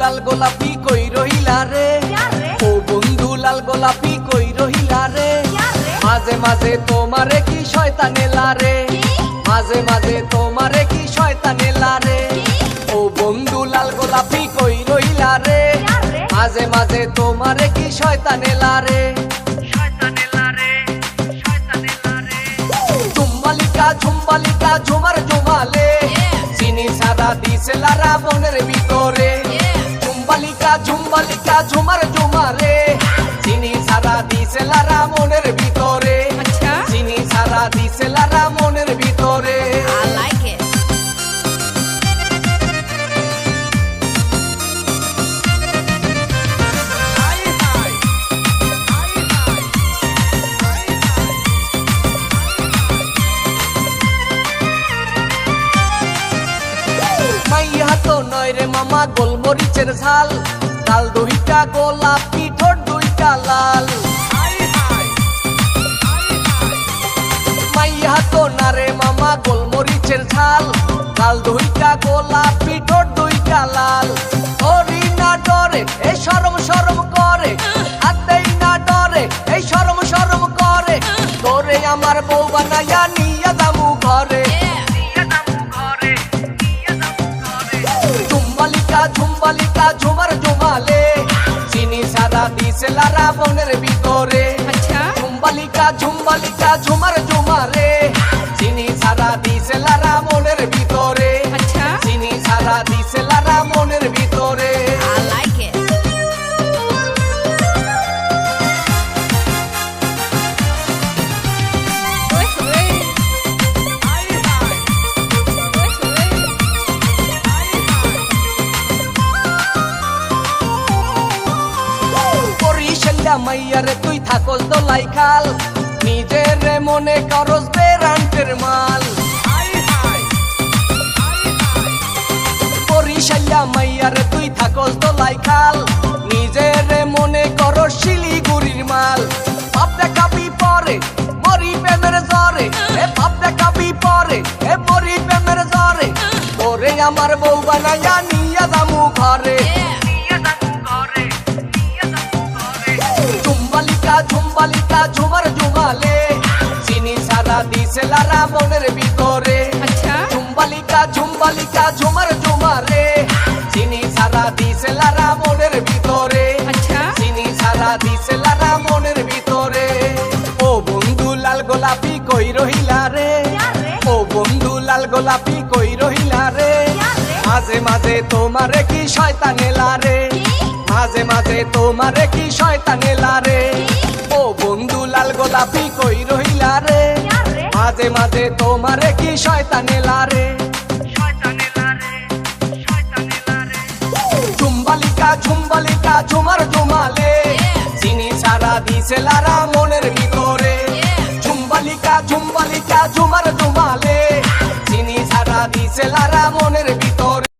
লাল গোলাপি কই রহিলা রে, ও বন্ধু লাল গোলাপি কই রহিলা রে। মাঝে মাঝে তোমারে কি শয়তানে লারে, মাঝে মাঝে তোমারে কি শয়তানে লারে। ও বন্ধু লাল গোলাপি কই রহিলা রে, মাঝে মাঝে তোমারে কি শয়তানে লারে। ঝুম্বালিকা ঝুম্বালিকা ঝুমার ঝুমালে, চিনি সারা দিছে লারা মনের ভিতরে। ঝুম্বালিকা ঝুম্বালিকা ঝুমার ঝুমারে, চিনি সারা দিছে লারা মনের ভিতরে। চিনি সারা দিছে লারা মনের ভিতরে। মাইয়া তো নয় রে মামা গোলমরিচের ঝাল, গাল দুইটা গোলাপি ঠোঁট দুইটা লাল। মাইয়া তো না রে মামা গোলমরিচের ঝাল, গাল দুইটা গোলাপি ঠোঁট দুইটা লাল। ওরি না ডরে এই শরম শরম করে, হাতেই না ডরে এই শরম শরম করে। তোরে আমার বউ বানাইয়া নিয়া দামু ঘরে। ঝুম্বালিকা ঝুমার ঝুমালে, চিনি সারা দিছে লারা মনের ভিতরে। ঝুম্বালিকা ঝুম্বালিকা ঝুমার ঝুমারে, চিনি সারা দিছে লারা মনের ভিতরে। চিনি সারা দিছে লারা মনের ভিতরে। মাইয়ারে তুই থাকস দোলাই খাল, নিজের মনে করস বেরান্টের মাল। বরিশাইয়া মাইয়ারে তুই থাকস দোলাই খাল, নিজের মনে করস শিলিগুড়ির মাল। ভাব দেখাবি পরে মরি প্রেমের জ্বরে, ভাব দেখাবি পরে মরি প্রেমের জ্বরে। তোরে আমার বউ বানাইয়া নিয়া দামু ঘরে। ঝুম্বালিকা ঝুমার ঝুমালে, চিনি সারা দিছে লারা মনের ভিতরে। ঝুম্বালিকা ঝুম্বালিকা ঝুমার ঝুমারে, চিনি সারা দিছে লারা মনের ভিতরে। চিনি সারা দিছে লারা মনের ভিতরে। ও বন্ধু লাল গোলাপি কই রহিলা রে, ও বন্ধু লাল গোলাপি কই রহিলা রে। মাঝে মাঝে তোমারে কি শয়তানে লারে, মাঝে মাঝে তোমারে কি শয়তানে লারে। ও বন্ধু লাল গোলাপি কই রহিলা রে, মাঝে মাঝে তোমারে কি শয়তানে লারে। ঝুম্বালিকা ঝুম্বালিকা ঝুমার ঝুমালে, চিনি সারা দিছে লারা মনের ভিতরে। ঝুম্বালিকা ঝুম্বালিকা ঝুমার ঝুমালে, চিনি সারা দিছে লারা মনের ভিতরে।